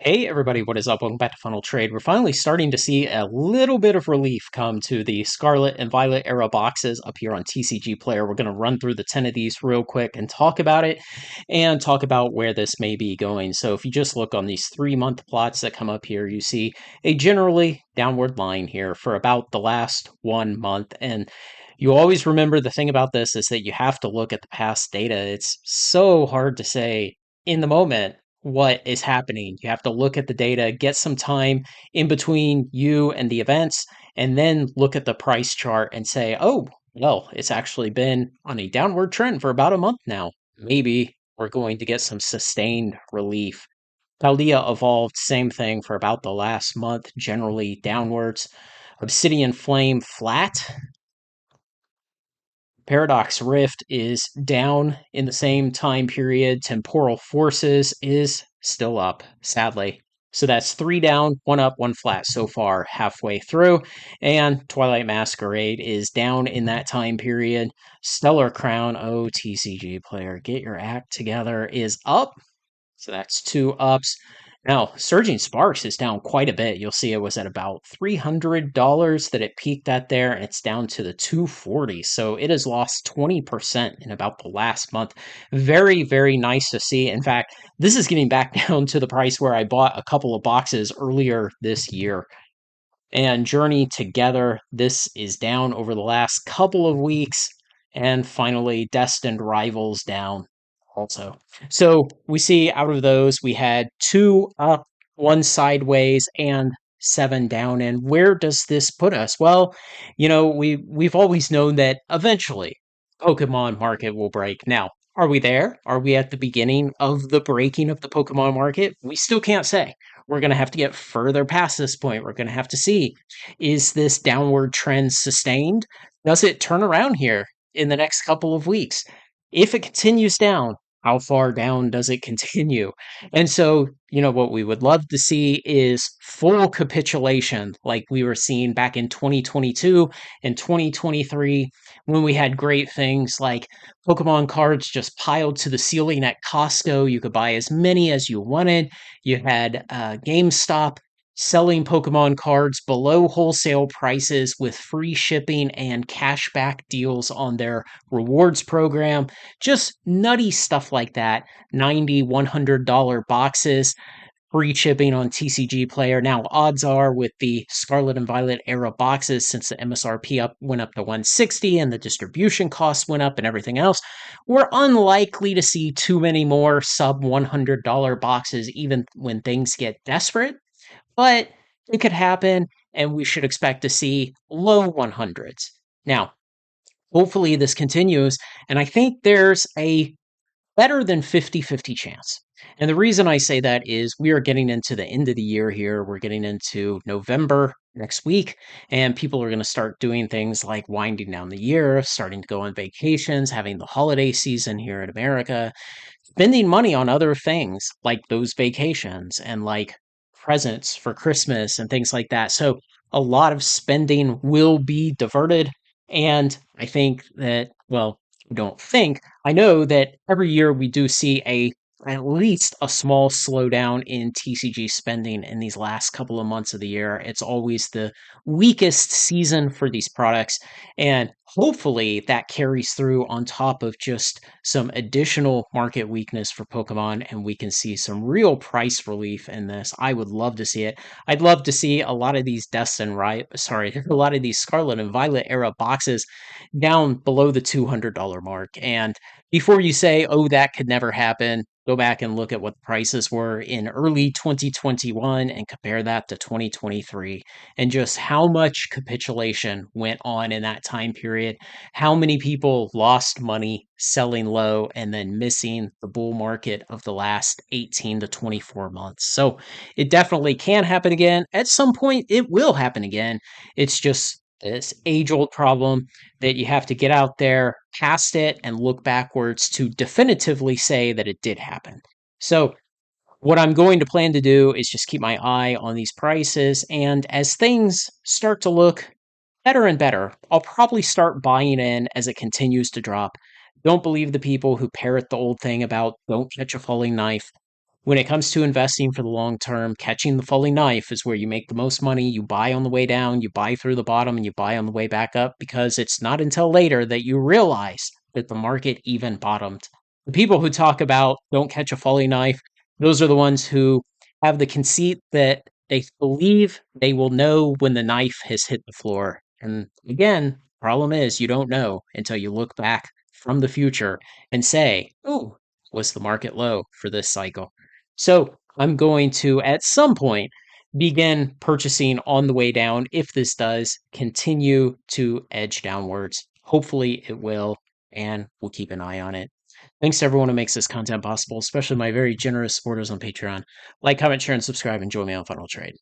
Hey everybody, what is up? Welcome back to Funnel Trade. We're finally starting to see a little bit of relief come to the Scarlet and Violet era boxes up here on TCG Player. We're going to run through the 10 of these real quick and talk about it and talk about where this may be going. So if you just look on these 3-month plots that come up here, you see a generally downward line here for about the last 1 month. And you always remember the thing about this is that you have to look at the past data. It's so hard to say in the moment what is happening. You have to look at the data, get some time in between you and the events, and then look at the price chart and say, oh, well, it's actually been on a downward trend for about a month now. Maybe we're going to get some sustained relief. Paldea evolved, same thing for about the last month, generally downwards. Obsidian Flame flat. Paradox Rift is down in the same time period. Temporal Forces is still up, sadly. So that's 3 down, 1 up, 1 flat so far, halfway through. And Twilight Masquerade is down in that time period. Stellar Crown, oh, TCG player, get your act together, is up. So that's 2 ups. Now, Surging Sparks is down quite a bit. You'll see it was at about $300 that it peaked at there, and it's down to the 240. So it has lost 20% in about the last month. Very, very nice to see. In fact, this is getting back down to the price where I bought a couple of boxes earlier this year. And Journey Together, this is down over the last couple of weeks. And finally, Destined Rivals down also. So we see out of those, we had 2 up, 1 sideways, and 7 down. And where does this put us? Well, we've always known that eventually Pokemon market will break. Now, are we there? Are we at the beginning of the breaking of the Pokemon market? We still can't say. We're going to have to get further past this point. We're going to have to see, is this downward trend sustained? Does it turn around here in the next couple of weeks? If it continues down, how far down does it continue? And so, what we would love to see is full capitulation like we were seeing back in 2022 and 2023 when we had great things like Pokemon cards just piled to the ceiling at Costco. You could buy as many as you wanted. You had GameStop selling Pokemon cards below wholesale prices with free shipping and cashback deals on their rewards program. Just nutty stuff like that. $90, $100 boxes, free shipping on TCG Player. Now, odds are with the Scarlet and Violet era boxes, since the MSRP went up to 160 and the distribution costs went up and everything else, we're unlikely to see too many more sub $100 boxes even when things get desperate. But it could happen, and we should expect to see low 100s. Now, hopefully this continues, and I think there's a better than 50-50 chance. And the reason I say that is we are getting into the end of the year here. We're getting into November next week, and people are going to start doing things like winding down the year, starting to go on vacations, having the holiday season here in America, spending money on other things like those vacations and like presents for Christmas and things like that. So a lot of spending will be diverted. And I think that, well, I don't think, I know that every year we do see at least a small slowdown in TCG spending in these last couple of months of the year. It's always the weakest season for these products. And hopefully that carries through on top of just some additional market weakness for Pokemon, and we can see some real price relief in this. I would love to see it. I'd love to see a lot of these a lot of these Scarlet and Violet era boxes down below the $200 mark. And before you say, oh, that could never happen, go back and look at what the prices were in early 2021 and compare that to 2023 and just how much capitulation went on in that time period. How many people lost money selling low and then missing the bull market of the last 18 to 24 months. So it definitely can happen again. At some point, it will happen again. It's just this age old problem that you have to get out there past it and look backwards to definitively say that it did happen. So, what I'm going to plan to do is just keep my eye on these prices. And as things start to look better and better, I'll probably start buying in as it continues to drop. Don't believe the people who parrot the old thing about don't catch a falling knife. When it comes to investing for the long term, catching the falling knife is where you make the most money. You buy on the way down, you buy through the bottom, and you buy on the way back up because it's not until later that you realize that the market even bottomed. The people who talk about don't catch a falling knife, those are the ones who have the conceit that they believe they will know when the knife has hit the floor. And again, problem is you don't know until you look back from the future and say, "Ooh, was the market low for this cycle?" So I'm going to, at some point, begin purchasing on the way down if this does continue to edge downwards. Hopefully it will, and we'll keep an eye on it. Thanks to everyone who makes this content possible, especially my very generous supporters on Patreon. Like, comment, share, and subscribe, and join me on Funnel Trade.